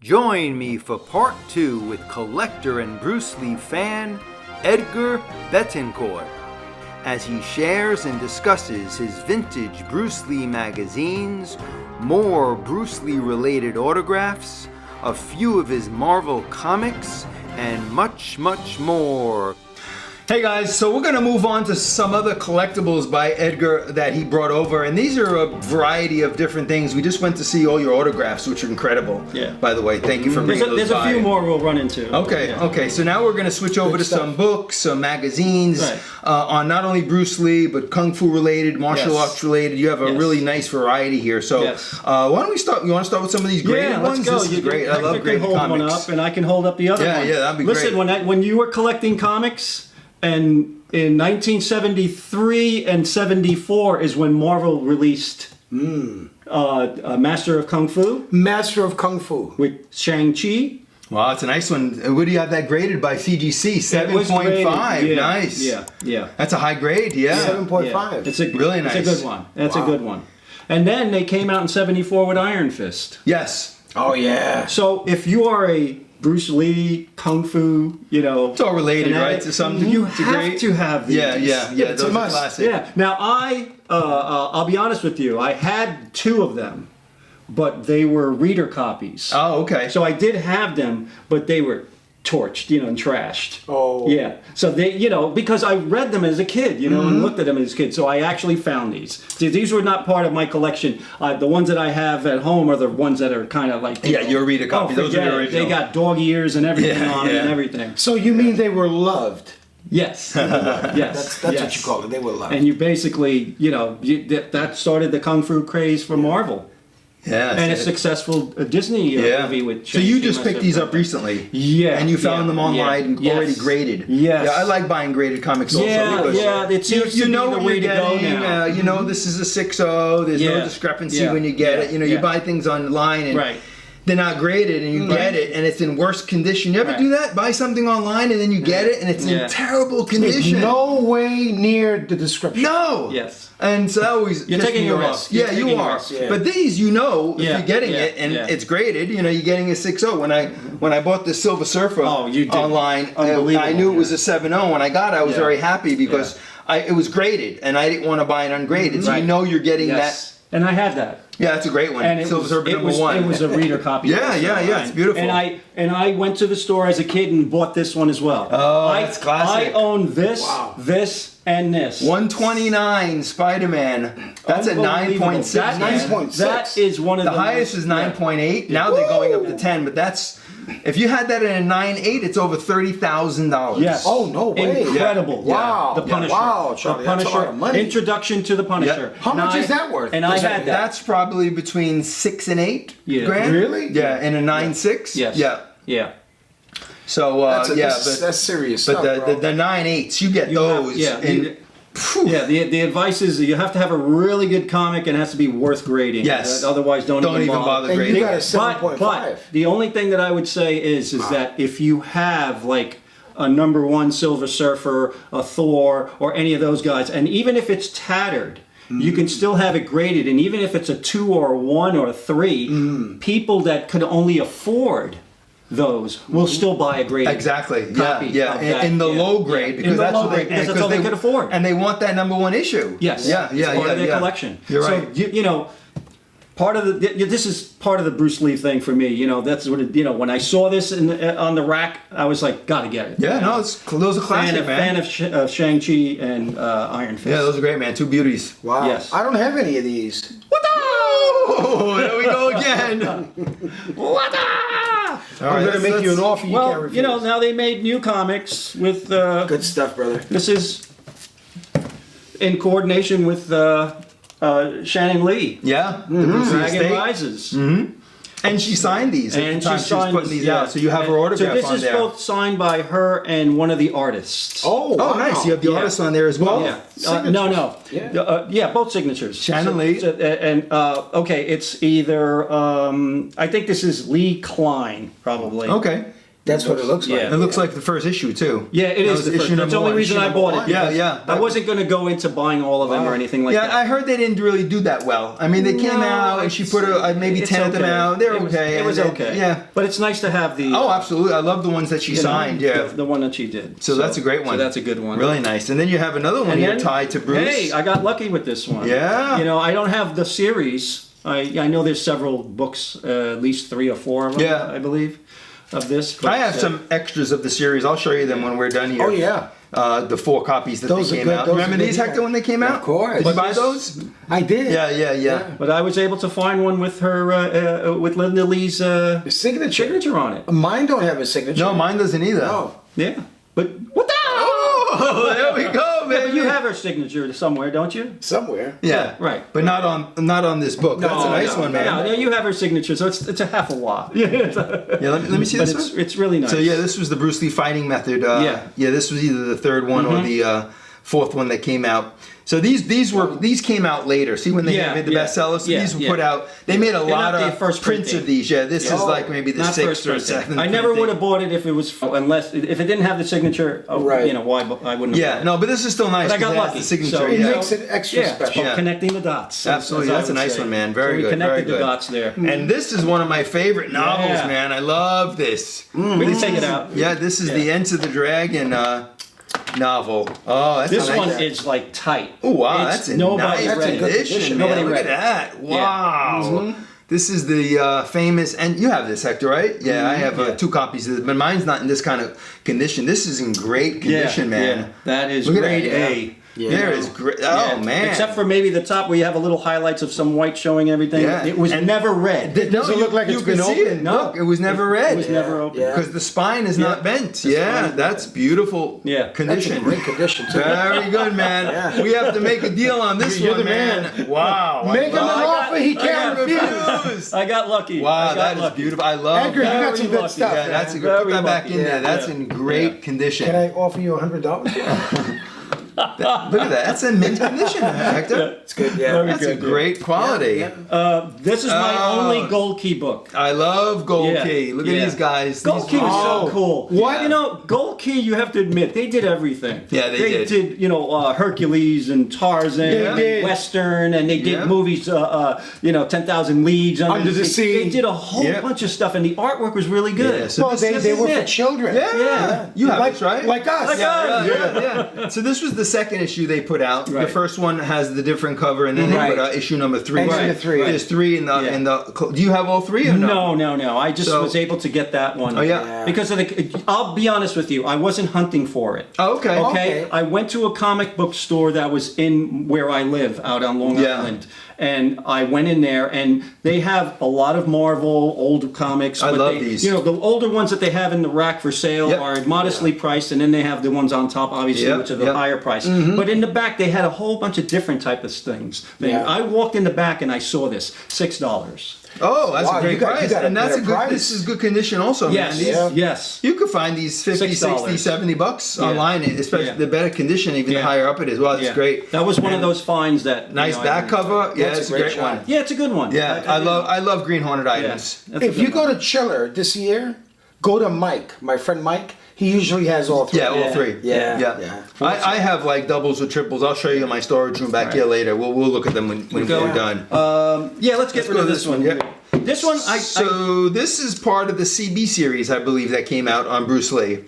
Join me for part 2 with collector and Bruce Lee fan Edgar Betancourt as he shares and discusses his vintage Bruce Lee magazines, more Bruce Lee related autographs, a few of his Marvel comics, and much, much more. Hey guys, so we're going to move on to some other collectibles by Edgar that he brought over, and these are a variety of different things. We just went to see all your autographs, which are incredible. Yeah. By the way, thank you for bringing those by. There's a few more we'll run into. Okay, yeah. Okay, so now we're going to switch over to some books, some magazines, right. On not only Bruce Lee, but Kung Fu related, martial arts related. You have a really nice variety here. So why don't we start? You want to start with some of these graded ones? Let's go. This is great. I love graded hold comics. One up, and I can hold up the other one. Yeah, that'd be great. Listen, when you were collecting comics, and in 1973 and 74 is when Marvel released Master of Kung Fu. Master of Kung Fu. With Shang-Chi. Wow, it's a nice one. What do you have that graded by CGC? 7.5. Yeah, nice. Yeah. That's a high grade, yeah. 7.5. Yeah. It's a really nice. It's a good one. That's a good one. And then they came out in 74 with Iron Fist. Yes. Oh, yeah. So if you are a Bruce Lee, Kung Fu, it's all related, right? To some degree. You have to have these. Yeah. It's Those a are must. classic. Yeah. Now I'll be honest with you. I had 2 of them, but they were reader copies. Oh, okay. So I did have them, but they were torched, and trashed. Oh. Yeah. So they, because I read them as a kid, and looked at them as a kid. So I actually found these. See, these were not part of my collection. The ones that I have at home are the ones that are kind of like... your reader copy. Those are the original. They got dog ears and everything on it and everything. So you mean they were loved? Yes. Yes. That's what you call it. They were loved. And you basically, that started the Kung Fu craze for Marvel. Yeah, and a successful Disney movie with. So you just picked these up recently, and you found them online already graded. Yes, I like buying graded comics also. Yeah, it seems to be the way to go now. This is a 6.0. There's no discrepancy when you get it. You buy things online and they're not graded, and you get it, and it's in worse condition. You ever do that? Buy something online and then you get it, and it's in terrible condition. No way near the description. No. Yes. And so that always you're taking a risk. Yeah, you are. Yeah. But these, if you're getting it and it's graded, you're getting a 6.0. When I bought the Silver Surfer online, I knew it was a 7.0. When I got it, I was very happy because it was graded, and I didn't want to buy it ungraded. So you're getting that. And I had that. Yeah, that's a great one. And Silver Surfer #1. It was a reader copy. Yeah, it's beautiful. And I went to the store as a kid and bought this one as well. Oh, that's classic. I own this, this, and this. 129 Spider-Man. That's a 9.6. 9.6. That is one of the highest is 9.8. Now they're going up to 10, but that's. If you had that in a 9.8, it's over $30,000. Yes. Oh, no way. Incredible. Wow. The Punisher. Wow, Charlie, the Punisher. that's a lot of money. Introduction to the Punisher. How much is that worth? And I had that. That's probably between 6 and 8 grand. Really? Yeah, in a 9.6. Yes. Yeah. So that's serious but stuff, the 9.8s, you get those. The advice is you have to have a really good comic and it has to be worth grading. Yes. Otherwise, don't even bother grading. And you got a 7.5. But the only thing that I would say is that if you have like a #1 Silver Surfer, a Thor, or any of those guys, and even if it's tattered, you can still have it graded. And even if it's a 2 or a 1 or a 3, people that could only afford those will still buy a graded copy. In the low grade, because that's what that's all they could afford, and they want that #1 issue. Yes, it's part of their collection. You're right. So part of this is part of the Bruce Lee thing for me. That's what when I saw this on the rack, I was like, gotta get it. Yeah, those are classic, man. Fan of Shang-Chi and Iron Fist. Yeah, those are great, man. 2 beauties. Wow. Yes. I don't have any of these. What the? Oh, there we go again. What the? I'm going to make you an offer you can't refuse. Now they made new comics with... good stuff, brother. This is in coordination with Shannon Lee. Yeah. The Dragon Rises. And she signed these at the time she was putting these out, so you have her autograph on there. So this is both signed by her and one of the artists. Oh, wow. Nice. You have the artist on there as well? Yeah. No. Yeah. Both signatures. Shannon Lee. It's either, I think this is Lee Klein, probably. Okay. That's what it looks like. Yeah. It looks like the first issue too. Yeah, it That is was the first. issue That's the number only one. reason I bought it. Yeah, because yeah. I wasn't going to go into buying all of them or anything like that. Yeah, I heard they didn't really do that well. I mean, they came out and she put maybe it's 10 of them okay. out. They're It was- okay. It was and then- okay. Yeah. But it's nice to have the. Oh, absolutely. I love the ones that she you know, signed. Yeah. The one that she did. So that's a great one. So that's a good one. Really nice. And then you have another one And here then- tied to Bruce. Hey, I got lucky with this one. Yeah. You know, I don't have the series. I know there's several books, at least 3 or 4 of them, Yeah. I believe, of this. But, I have some extras of the series. I'll show you them when we're done here. Oh, yeah. The 4 copies that Those they are came good. out. Those Remember are good, these, yeah. Hector, when they came out? Of course. Did you But buy this- those? I did. Yeah. But I was able to find one with her, with Linda Lee's signature on it. Mine don't have a signature. No, mine doesn't either. No. Yeah. But what the? Oh, there we go, Yeah, baby. but you have her signature somewhere, don't you? Somewhere. Yeah, right. But not on this book. That's a nice one, man. No, you have her signature, so it's a half a lot. Yeah, Yeah, let me see but this one. it's really nice. So yeah, this was the Bruce Lee fighting method. Yeah. This was either the third one or the fourth one that came out. So these came out later. See when they Yeah, made the yeah, bestsellers? So yeah, these were yeah. put out. They made a lot not the of first prints printing. of these. Yeah, this is Oh, like maybe the Not 6th first or printing. 7th. I never printing. would have bought it if it was if it didn't have the signature. Right. You know why? I wouldn't. Have Yeah, bought it. no, but this is still nice. But I got 'cause it has lucky. The signature. So, It yeah. makes it extra Yeah, it's special. called Yeah. connecting the dots. Absolutely, as I that's a would nice say. one, man. Very So we good. connected very the good. dots there. And this is one of my favorite novels, Yeah. man. I love this. We can take it out. Yeah, this is the Enter the Dragon novel. Oh, that's This a nice one is like tight. Oh wow, It's- that's a nobody nice read it. edition, man. Nobody Look read at that. Yeah. Wow. This is the famous, and you have this, Hector, right? Yeah, I have Yeah. 2 copies of it, but mine's not in this kind of condition. This is in great condition, man. Yeah. That is Look at grade that, A. Yeah. There is great. Oh Yeah. man. Except for maybe the top where you have a little highlights of some white showing everything. Yeah. It was And- never read. No, Doesn't look like you it's can been see it. opened. No. Look, it was never read. It was never open. Yeah. Because the spine is not bent. Yeah, spine is that's beautiful Yeah. That's condition. in great condition, too. Very good, man. Yeah. We have to make a deal on this You're one, the man. man. Wow. Make him an I got- offer he I can't got refuse. I got lucky. Wow, I got that is lucky. beautiful. I love Edgar, you that. got some Very good lucky. stuff, Yeah, man. that's a good. Put Very that back lucky. in there. Yeah. That's in great condition. Can I offer you $100? Look at that. That's in mint condition, Hector. It's good, yeah. Very That's a good, great quality. Yeah. This is my only gold key book. I love Gold Yeah. Key. Look at Yeah. these guys. Gold These- Key was Oh. so cool. What? You know, Gold Key, you have to admit, they did everything. Yeah, they did. They did, you know, Hercules and Tarzan They and did. Western, and they did Yeah. movies, you know, 10,000 Leagues Under the Sea. They did a whole Yeah. bunch of stuff, and the artwork was really good. Yeah, so Well, they this were is for it. children. Yeah. You have like, this, right? Like us. Like us. Yeah. So this was the second issue they put out. The Right. first one has the different cover, and then they Right. put out issue number 3. Issue Right. 3. There's 3 in the Yeah. Do you have all 3 or no? No. I just So- was able to get that one. Oh yeah. Yeah. Because of the, I'll be honest with you, I wasn't hunting for it. Oh, okay. Okay, I went to a comic book store that was in where I live, out on Long Yeah. Island, and I went in there, and they have a lot of Marvel old comics. I but love they, these. You know, the older ones that they have in the rack for sale Yep. are modestly priced, and then they have the ones on top, obviously, Yep, which are the yep. higher price. But in the back, they had a whole bunch of different type of things. Yeah. I walked in the back and I saw this, $6. Oh, that's Wow, a great you got- you price. got a And that's a better good price. this is good condition also, Yes, man. These, Yeah. yes. You could find these 50, $6. 60, 70 bucks Yeah. online, especially Yeah. the better condition, even the Yeah. higher up it is. Well, it's Yeah. great. That was one of those finds that you Nice know, back cover. Yeah, That's it's a a great great shot. one. Yeah, it's a good one. Yeah, I love Green Hornet items. If you go to Chiller this year, go to Mike, my friend Mike. He usually has all 3. Yeah, all 3. Yeah. Yeah. I have like doubles or triples. I'll show you in my storage room back here later. We'll look at them when we're done. Yeah, let's get Let's rid go of to this one. Yeah. This one, So this is part of the CB series, I believe, that came out on Bruce Lee.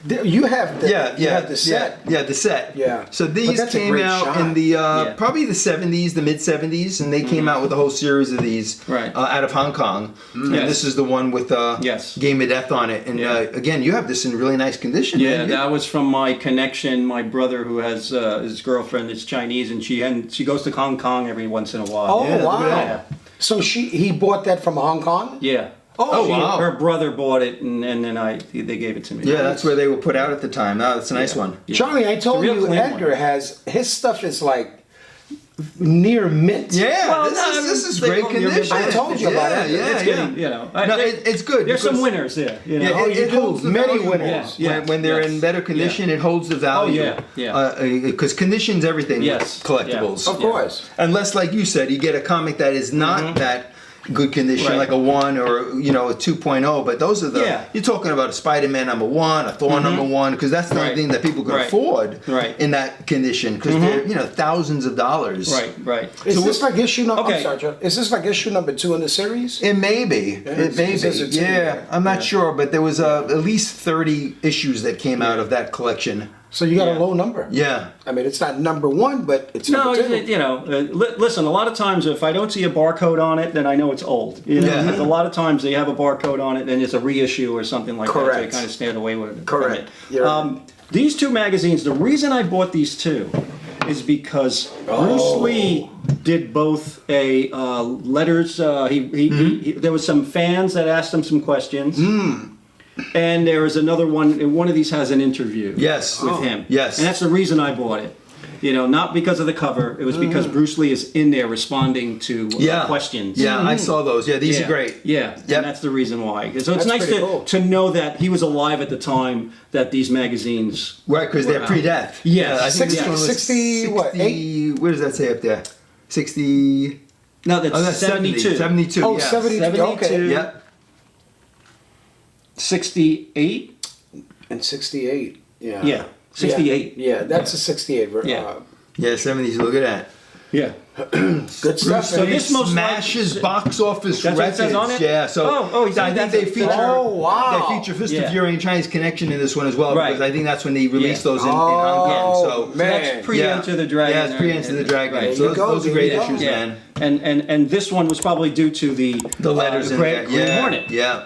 You have the, Yeah, you yeah, have the set. Yeah, the set. Yeah. So But these that's a came great out shot. in the Yeah. probably the 70s, the mid 70s, and they came out with a whole series of these Right. out of Hong Kong. And Yes. this is the one with Yes. Game of Death on it. And Yeah. again, you have this in really nice condition. Yeah, man. that was from my connection. My brother, who has his girlfriend is Chinese, and she goes to Hong Kong every once in a while. Oh, Yeah, look wow. at that. So he bought that from Hong Kong? Yeah. Oh, wow. Her brother bought it, and then they gave it to me. Yeah, that's where they were put out at the time. Oh, that's a nice one. Yeah. Charlie, I told It's a real you clean Edgar one. has, his stuff is like near mint. Yeah, Well, this is they great call it your condition. I told you about yeah, it. Yeah, It's yeah. getting, you know, No, it's good. There's some because- winners there. You know? Yeah, Oh, it you do. holds the Many value winners. more. When they're Yes. in better condition, it holds the value. Oh, yeah. Because condition's everything. Yes. Collectibles. Of course. Unless, like you said, you get a comic that is not that good condition, Right. like a 1 or a 2.0. But those are the Yeah. you're talking about a Spider-Man number 1, a Thor number 1, because that's the only Right. thing that people can Right. afford Right. in that condition, because they're thousands of dollars. Right. Is this like issue number? Okay. I'm sorry, Joe. Is this like issue number 2 in the series? It may be. It may it says be. it's in Yeah, there. I'm not Yeah. sure, but there was at least 30 issues that came out of that collection. So you got Yeah. a low number. Yeah. I mean, it's not number 1, but it's No, number 2. listen, a lot of times if I don't see a barcode on it, then I know it's old. Yeah. A lot of times they have a barcode on it, then it's a reissue or something like that. So Correct. you kind of stand away with it. Correct. From it. These two magazines, the reason I bought these two is because Bruce Lee did both a letters. There was some fans that asked him some questions. And there is another one, and one of these has an interview Yes. with him. Yes. And that's the reason I bought it. Not because of the cover. It was because Bruce Lee is in there responding to questions. Yeah, I saw those. Yeah, these Yeah. are great. Yeah, Yep. and that's the reason why. So it's That's nice pretty cool. to know that he was alive at the time that these magazines. Right, because they're Wow. pre-death. Yes. I think this 60, one was 60, what, 8? Where does that say up there? 60. No, that's, Oh, that's 72. 72. Oh, yeah. 72. Okay. 72. Yep. 68. And 68. Yeah. Yeah, 68. Yeah, that's a 68. Yeah. Yeah, 70s. Look at that. Yeah. Good stuff. So man. this most smashes likely- box office That's what it records. says on it? Yeah, so he's I think that's they a- feature. Oh, wow. They feature Fist of Yeah. Fury and Chinese Connection in this one as well, Right. because I think that's when they released Yeah. those in Hong Kong. Oh, So man. That's pre yeah. Enter the Dragon. Yeah, it's pre Enter the Dragon. Right. So There those, you go, those are there great you go. issues, Yeah. man. And this one was probably due to the Letters in Green, there. Green Yeah, Hornet. yeah,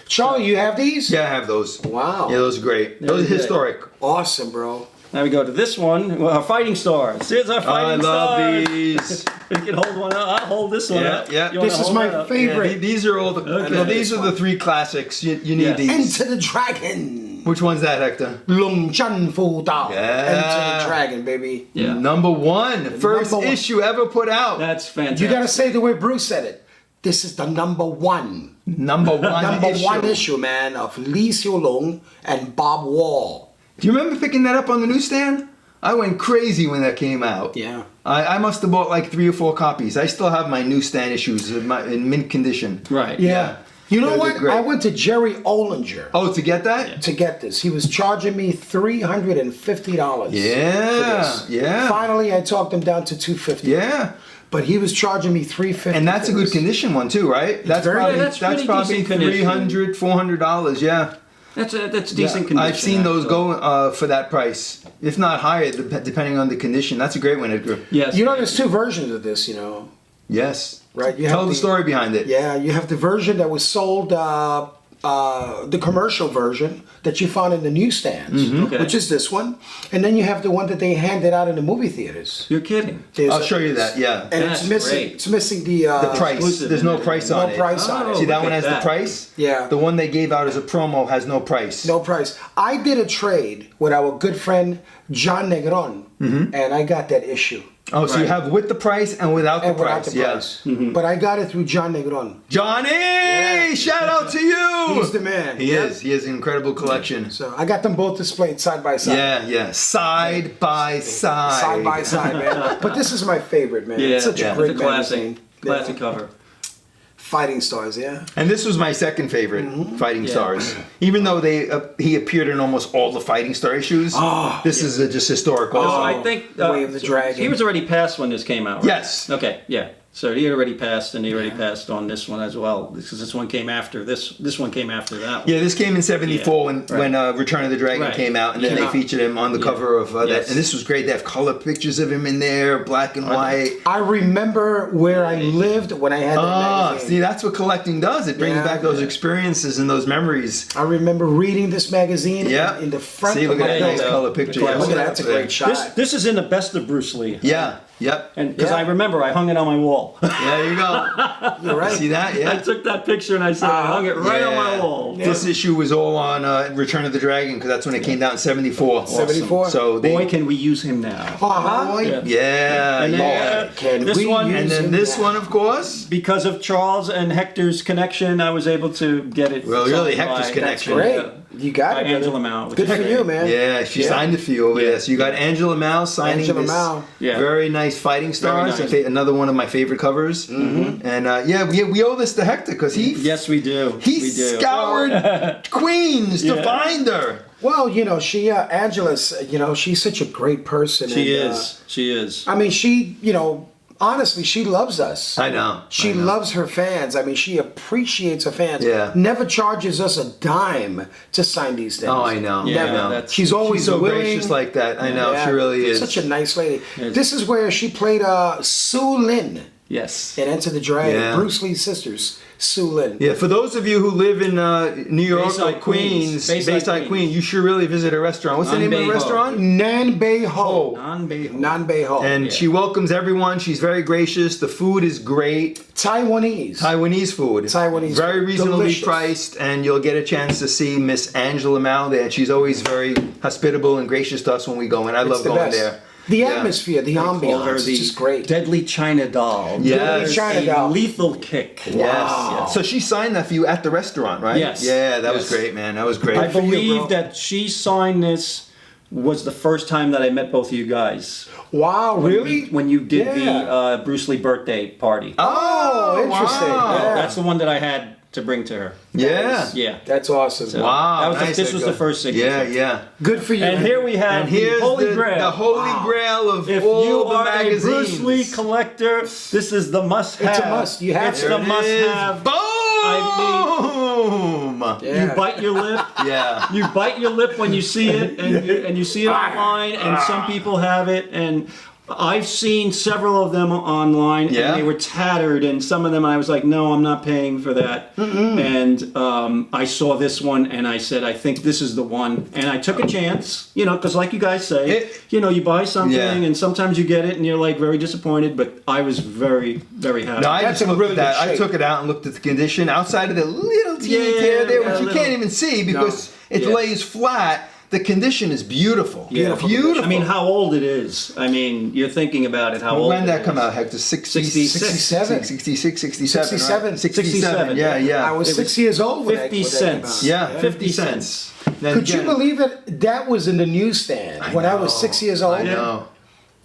Charlie, you have these? yeah. I have those. Wow. Yeah, those are great. Those are good. historic. Awesome, bro. Now we go to this one. Well, our fighting stars. Here's our I fighting love stars. these. You can hold one up. I'll hold this one Yeah, up. yeah. You wanna This is hold my that up? favorite. Yeah, these are all the. Okay. Well, these are the three classics. You need Yes. these. Enter the Dragon. Which one's that, Hector? Lung Chan Fu Dao. Yeah. Enter the Dragon, baby. Yeah. Number one, first Number one. issue ever put out. That's fantastic. You gotta say the way Bruce said it. This is the number one. Number one Number issue. one issue, man, of Lee Xiaolong and Bob Wall. Do you remember picking that up on the newsstand? I went crazy when that came out. Yeah. I must have bought like 3 or 4 copies. I still have my newsstand issues in mint condition. Right. Yeah. You know They're what? great. I went to Jerry Olinger Oh, to get that? to get this. He was charging me $350. Yeah, for this. yeah. Finally, I talked him down to $250. Yeah. But he was charging me $350. And that's a for good this. condition one too, right? That's very- probably yeah, that's pretty probably decent condition. $300, $400, yeah. That's decent condition. I've seen those actually. go for that price, if not higher, depending on the condition. That's a great one, Edgar. Yes. You know, there's 2 versions of this, you know. Yes. Right, you Tell have the the- story behind it. Yeah, you have the version that was sold, the commercial version that you found in the newsstands, Okay. which is this one. And then you have the one that they handed out in the movie theaters. You're kidding. There's I'll show you that, yeah. And That's it's missing. great. It's missing the Price. exclusive There's no in there. price on no it. price on Oh. it. See, that Look one at has that. the price? Yeah. The one they gave out as a promo has no price. No price. I did a trade with our good friend John Negron, and I got that issue. Oh, so you Right. have with the price and without the And without price. the price. But I got it through John Negron. Johnny! Shout out to you! He's the man. He Yep. is. He has an incredible collection. So I got them both displayed side by side. Yeah, yeah. Side by side. Side by side, man. But this is my favorite, man. Yeah. It's such yeah. a great It's a classic. magazine. Classic Yeah. cover. Fighting Stars, yeah. And this was my second favorite, Fighting Yeah. Stars. Even though he appeared in almost all the Fighting Star issues, this is just historic also. Oh, I think Way of the Dragon. He was already passed when this came out. Right? Yes. Okay. Yeah. So he already passed, and he already passed on this one as well, because this one came after this. This one came after that one. Yeah, this came in '74 Yeah, when Return of the Dragon Right. came out, and then Came they out. featured him on the cover of that. Yes. And this was great. They have color pictures of him in there, black and white. I remember where I lived when I had that Ah, magazine. see, that's what collecting does. It brings Yeah. back those experiences and those memories. I remember reading this magazine Yeah. in the front See, of look my at that nice building. color picture. Look at Yeah, Look at that, that's that's a great shot. This is in the best of Bruce Lee. Yeah, yep. And because Yeah. I remember I hung it on my wall. There you go. You're right. See that? I Yeah. took that picture and I said I hung it right on my wall. This issue was all on Return of the Dragon because that's when it came down in '74. 74? So they, Boy, can we use him now? Uh-huh. Boy, Yeah. yeah, And then, yeah. Can this we one, use And then him this now? one, of course. because of Charles and Hector's connection, I was able to get it. Well, really, signed Hector's by- connection. Great. Yeah. You got By it, brother. Angela Mao. Good for you, man. Yeah, she signed it for you over Yeah. there. So you got Angela Mao signing Angela this Mao. Yeah. very nice nice fighting stars. nice. Another one of my favorite covers. Mm-hmm. And we owe this to Hector because Yes, we do. he scoured Queens to find her. Well, Angela's, she's such a great person. She is. I mean, she, honestly, she loves us. I know. She loves her fans. I mean, she appreciates her fans. Yeah. Never charges us a dime to sign these things. Oh, I know. Yeah, Never. no, She's always so willing. gracious like that. I know. Yeah. She really is. Such a nice lady. Yes. This is where she played Sue Lin Yes. in Enter the Dragon. Yeah. Bruce Lee's sisters, Sue Lin. Yeah, for those of you who live in New York Bayside, or Queens, Bayside, Queens, you should really visit her restaurant. What's the name of the Nanbei Ho. restaurant? Nan Bei Ho. Non-Beatles. Nan Bei Ho. And she welcomes everyone. She's very gracious. The food is great. Taiwanese. Taiwanese food. Taiwanese Very food. reasonably Delicious. priced, and you'll get a chance to see Miss Angela Mao there. She's always very hospitable and gracious to us when we go, and I love the going best. there. The Yeah. atmosphere, the Call her ambiance, the it's just great. Deadly China Doll. Yes. Deadly China Doll. Lethal kick. Yes. Wow. So she signed that for you at the restaurant, right? Yes. Yeah, that was Yes. great, man. That was great. I for you, believe bro. that she signed this was the first time that I met both of you guys. Wow, really? When you did Yeah. the Bruce Lee birthday party. Oh, interesting. wow. Yeah. That's the one that I had to bring to her. Yeah. Yeah. That's awesome. So Wow. that was nice, this was Edgar. the first signature. Yeah, yeah. Good for you. And here we have And here's the Holy the Grail. holy grail of If all you the are magazines. a Bruce Lee collector, this is the must-have. It's a must. You have It's to. the There it must-have. is. Boom! Yeah. You bite your lip. Yeah. You bite your lip when you see it, and you see it online, and some people have it, and I've seen several of them online, Yeah. and they were tattered, and some of them I was like, no, I'm not paying for that. And I saw this one, and I said, I think this is the one, and I took a chance, because like you guys say, you buy something, Yeah. and sometimes you get it, and you're like very disappointed, but I was very, very happy. No, I That's just in looked really at that. good I shape. took it out and looked at the condition outside of the little teeny Yeah, tear there, yeah, which you little- can't even see because it Yeah. lays flat. The condition is beautiful. Beautiful. Beautiful. I mean, how old it is. I mean, you're thinking about it, how old when it did that is. come out, Hector? 66, 67. 66, 67, 67. right? 67, yeah, yeah. I was 6 years old when 50 that cents. came out. Yeah, 50 cents. Then Could you again, believe it? That was in the newsstand when I was 6 years old. I know.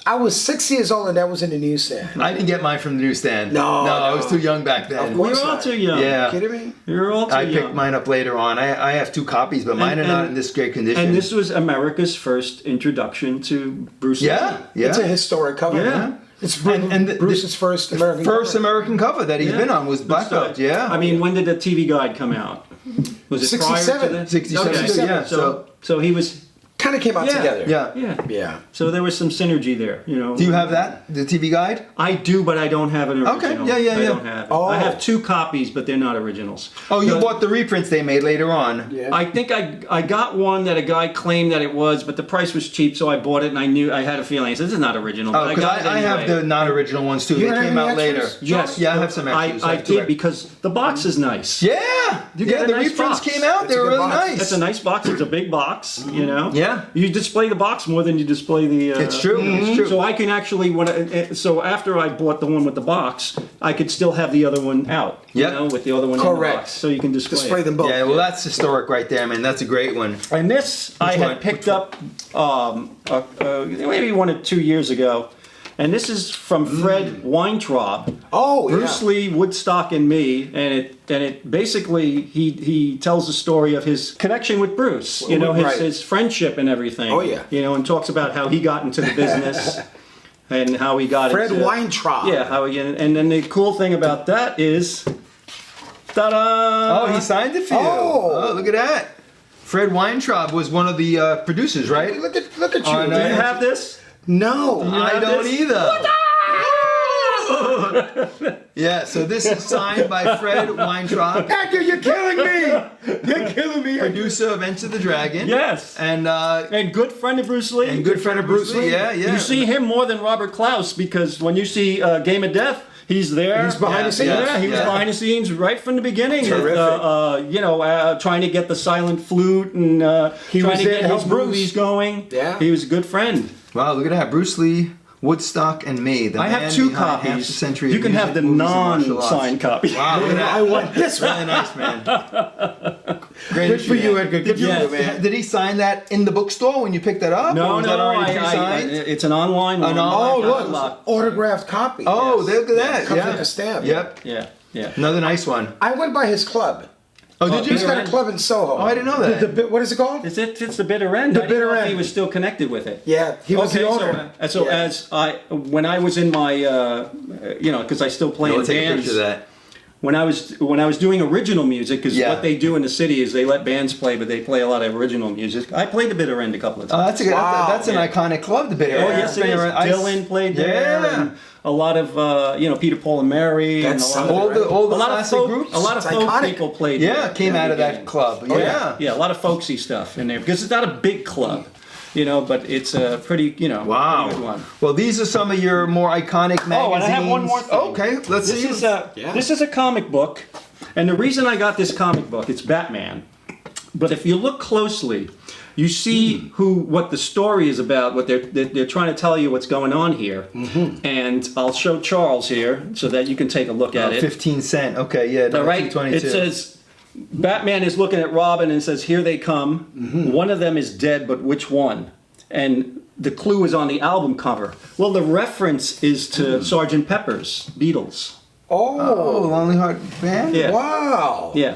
I was 6 years old and that was in the newsstand. I didn't get mine from the newsstand. No, I was no. too young back then. Of We course were all not. too young. Yeah. Kidding me? You're all too I young. picked mine up later on. I have 2 copies, but mine are not in this great condition. And this was America's first introduction to Bruce Lee. yeah, yeah. It's a historic cover. Yeah. It's And Bruce's first American first cover. American cover that he's Yeah. been on was Black Belt. Yeah. I mean, when did the TV Guide come out? Was it prior to 67. that? 67, Okay. yeah, So he was. Kind of came out together. yeah. Yeah. Yeah. So there was some synergy there. Do you have that, the TV guide? I do, but I don't have an original. Okay, yeah, I yeah. don't have it. Oh. I have 2 copies, but they're not originals. Oh, you The- bought the reprints they made later on. Yeah. I think I got one that a guy claimed that it was, but the price was cheap, so I bought it, and I had a feeling. I said, this is not original. Oh, but because got it I have anyway. the non-original ones too. You They have came any out later. extras? Yes. Yeah, I have some extras. I have 2 did extras. because the box is nice. Yeah, You yeah. get a The nice reprints box. came out. It's They a were good really box. nice. It's a nice box. It's a big box, Yeah. You display the box more than you display the... It's true. It's true. So I can actually, so after I bought the one with the box, I could still have the other one out, Yep. with the other one in the Correct. box. So you can display Display it. them both. Yeah, well, that's historic right there, man. That's a great one. And this I one? had picked up maybe 1 or 2 years ago. And this is from Fred Weintraub. Oh, yeah. Bruce Lee, Woodstock, and Me, and it basically he tells the story of his connection with Bruce, Right. his friendship and everything. Oh, yeah. And talks about how he got into the business and how he got Fred into Weintraub. Yeah, and then the cool thing about that is, ta-da! Oh, he signed it for you. Oh. Oh, look at that. Fred Weintraub was one of the producers, right? Look at you. Oh, Do you have this? No. I have don't this? either. Yeah, so this is signed by Fred Weintraub, Edgar, you're killing me. You're killing me. producer of Enter the Dragon. Yes. And good friend of Bruce Lee. good friend of Bruce Lee. Yeah, yeah. You see him more than Robert Klaus because when you see Game of Death, he's there. He's behind the scenes. Yeah, he was Yeah. behind the scenes right from the beginning. Terrific. Trying to get the silent flute and He trying was to there get to help his Bruce. movies going. Yeah. He was a good friend. Wow, look at that. Bruce Lee, Woodstock, and Me. The I have man 2 behind half copies. the century You of can have music, the movies, and martial arts. non-signed copy. Wow, look at that. I want this one. Really nice, man. Great Good for issue, you, man. Edgar. Good for Yes. you, man. Did he sign that in the bookstore when you picked that up? or No, was that no, already pre-signed? it's an online one. Oh, Got look, locked. autographed copy. Oh, look at that. Comes Yeah. with a stamp. Yep. Yeah, yeah. Another nice one. I went by his club. Oh, did you? He's got a club in Soho. Oh, I didn't know that. What is it called? It's the bitter end. The I didn't bitter know if end. He was still connected with it. Yeah, he was the owner. So Yeah. as when I was in my, because I still play I'll in take a bands. picture of that. When I was doing original music, because Yeah. what they do in the city is they let bands play, but they play a lot of original music. I played the bitter end a couple of Oh, times. that's an iconic club, the Bitter Oh, End. yes, it is. Dylan played there, Yeah. and a lot of Peter, Paul, and Mary, That's and a lot of, all the a lot of classic folk, groups. a lot of It's folk iconic. people played. Yeah, there came in the out of that beginning. club. Oh, Yeah. Yeah, a lot of folksy stuff in there because it's not a big club, but it's a pretty, Wow. pretty good one. Well, these are some of your more iconic magazines. Oh, and I have one more thing. Okay, let's This see. is a comic book, and the reason I got this comic book, it's Batman. But if you look closely, you see what the story is about. What they're trying to tell you what's going on here. And I'll show Charles here so that you can take a look at it. 15 cent. Okay, yeah. All right. 222. It says Batman is looking at Robin and says, "Here they come. One of them is dead, but which one?" And the clue is on the album cover. Well, the reference is to Sgt. Pepper's Beatles. Oh, Lonely Heart Band? Yeah. Wow. Yeah.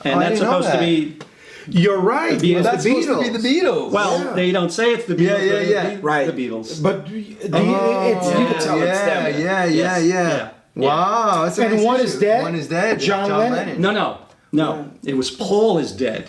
And Oh, I that's didn't know supposed to that. be. You're right. The It was Beatles. That's the supposed to be the Beatles. Well, Yeah. they don't say it's the Beatles. Yeah, but it's yeah. Right. The Beatles. But you can tell it's yeah, them. yeah, Yes. yeah. Yeah. Wow, that's a And nice one issue. is dead? One is dead. John Lennon. No. It was Paul is dead.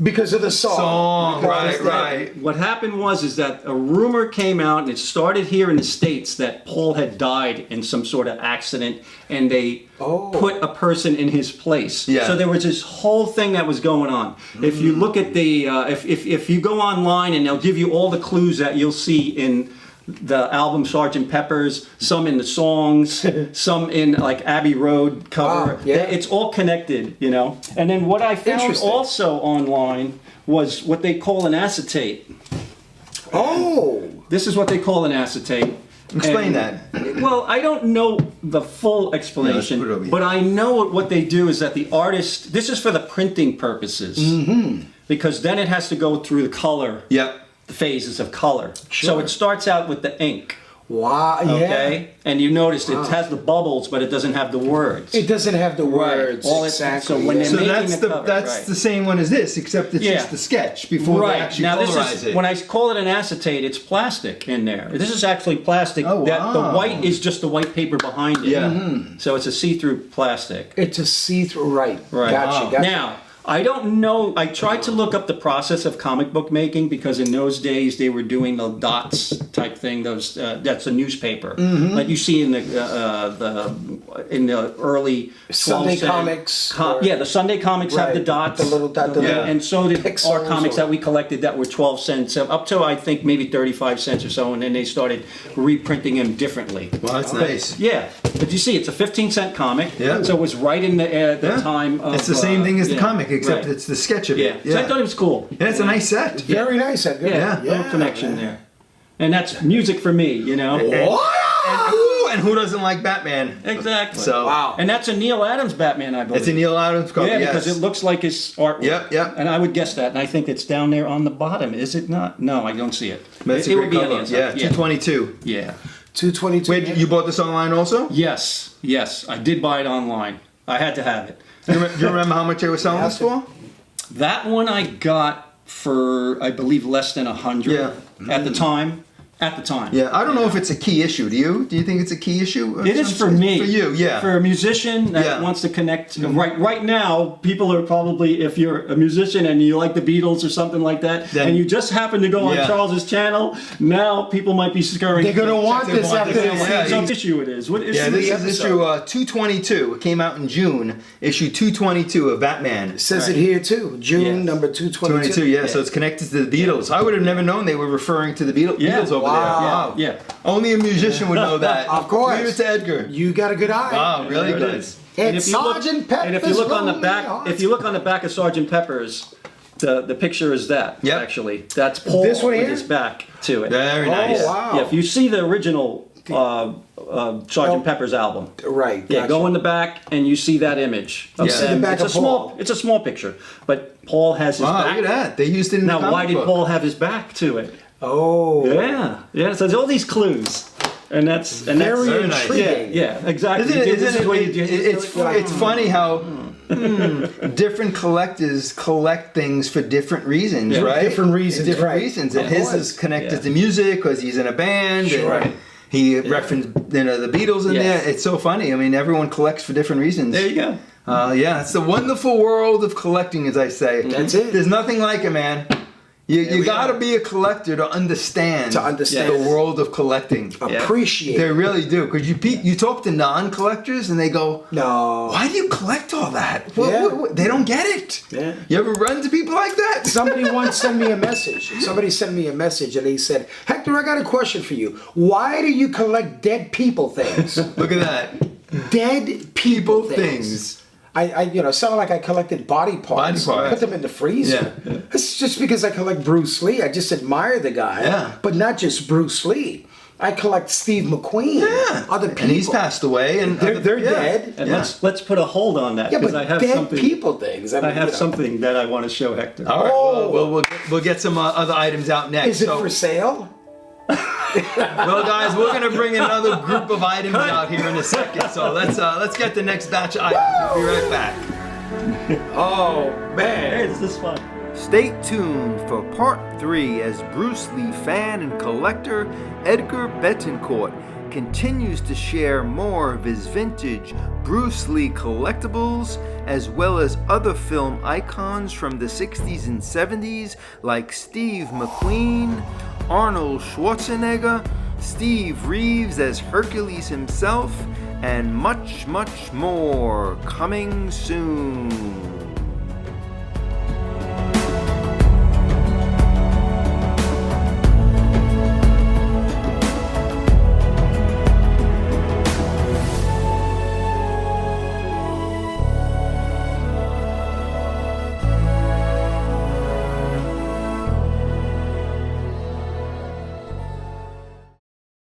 Because of the song. Because Right. What happened is that a rumor came out, and it started here in the States, that Paul had died in some sort of accident, and they put a person in his place. Yeah. So there was this whole thing that was going on. If you look at the, if you go online, and they'll give you all the clues that you'll see in the album Sgt. Pepper's, some in the songs, some in like Abbey Road cover. Wow, yeah. It's all connected, And then what I found Interesting. also online was what they call an acetate. Oh. This is what they call an acetate. Explain And- that. Well, I don't know the full Yeah, let's explanation, put it over here. but I know what they do is that the artist, this is for the printing purposes, because then it has to go through the color, Yep. the phases of color. So Sure. it starts out with the ink, Wow. Yeah. okay? And you notice it has the bubbles, but it doesn't have the words. It doesn't have the Right. words. All it- Exactly. so when yeah. they So making that's the cover, that's right. the same one as this, except it's Yeah. just the sketch before they actually now colorize this is it. when I call it an acetate, it's plastic in there. This is actually plastic. Oh, That the wow. white is just the white paper behind it. Yeah. So it's a see-through plastic. It's a see-through, right? Right. Gotcha. Now, I don't know. I tried to look up the process of comic book making because in those days they were doing the dots type thing. Those that's a newspaper, like you see in the early Sunday 12th century. comics. or- Yeah, the Sunday comics have the Right, dots. the little dot, the Yeah. little And so did pixels our comics or- that we collected that were 12 cents, up to I think maybe 35 cents or so, and then they started reprinting them differently. Well, that's nice. Yeah, but you see, it's a 15-cent comic, Yeah. so it was right in the Yeah. time of... It's the same thing as the comic, except right. it's the sketch of Yeah, it. so I thought it was cool. Yeah, it's a nice set. Very nice, Edgar. Yeah, little connection there. And that's music for me, And who doesn't like Batman? Exactly. So Wow. And that's a Neil Adams Batman, I believe. it's a Neil Adams cover. Yeah, yes. because it looks like his artwork. Yep. And I would guess that, and I think it's down there on the bottom. Is it not? No, I don't see it. That's it a would great be on the cover. inside. Yeah, 222. Yeah. 222. Wait, you bought this online also? Yes, I did buy it online. I had to have it. Do you remember how much they were selling this for? That one I got for, I believe, less than 100 Yeah. at the time. At the time. Yeah, I don't know if it's a key issue. Do you? Do you think it's a key issue? It is for me. For you, yeah. For a musician that Yeah. wants to connect. Right now, people are probably, if you're a musician and you like the Beatles or something like that, Then- and you just happen to go on Yeah. Charles's channel, now people might be scurrying. They're gonna want They this want after this, they yeah. see So what issue it is? What issue Yeah, this is is episode. issue 222. It came out in June. Issue 222 of Batman. It says it here too. June Yeah. number 222. 22, yeah, so it's connected to the Beatles. I would have never known they were referring to the Beatles, Yeah. Beatles over Wow. there. Wow. Yeah. Only a musician would know that. Of course. Leave it to Edgar. You got a good eye. Wow, really There it good. is. It's if you look- Sgt. Pepper's And if you look on the Lonely back, Hearts. if you look on the back of Sgt. Pepper's, the picture is that. Yep. Actually, that's Paul This one with here? his back to it. Very Oh, nice. wow. Yeah, if you see the original Sgt. Pepper's album. Right. Yeah, gotcha. go in the back and you see that image. Of Yeah. See the them. back it's of a Paul. small. It's a small picture, but Paul has his Wow, back. look at that. They used it in the Now, comic why did book. Paul have his back to it? Oh. Yeah. So there's all these clues, and that's Very very nice. intriguing. Yeah, exactly. Isn't it, This is what you do. it's funny how different collectors collect things for different reasons, Yeah. right? Different reasons, Different right. reasons. Of And his course. is connected Yeah. to music because he's in a band. Sure. And he referenced the Beatles in Yes. there. It's so funny. I mean, everyone collects for different reasons. There you go. Yeah, it's the wonderful world of collecting, as I say. That's it. There's nothing like it, man. You we got to are. be a collector to understand To the world of collecting. Appreciate They it. really do, because you talk to non-collectors and they go, No. "Why do you collect all that?" Yeah. They don't get it. Yeah. You ever run to people like that? Somebody once sent me a message. Somebody sent me a message and he said, Hector, I got a question for you. Why do you collect dead people things? Look at that. Dead people things. I sounded like I collected body parts. Body parts. Put them in the freezer. Yeah. It's just because I collect Bruce Lee. I just admire the guy. Yeah. But not just Bruce Lee. I collect Steve McQueen. Yeah. Other people. And he's passed away, and They're dead. And Yeah. let's put a hold on that Yeah, because but I have dead something. people things. I have something that I want to show Hector. All right. Oh. Well, we'll get some other items out next. Is it for sale? Well, guys, we're gonna bring another group of items out here in a second. So let's get the next batch of items. We'll be right back. Oh, man. Hey, this is fun. Stay tuned for part 3 as Bruce Lee fan and collector Edgar Betancourt continues to share more of his vintage Bruce Lee collectibles as well as other film icons from the 60s and 70s like Steve McQueen, Arnold Schwarzenegger, Steve Reeves as Hercules himself, and much, much more coming soon.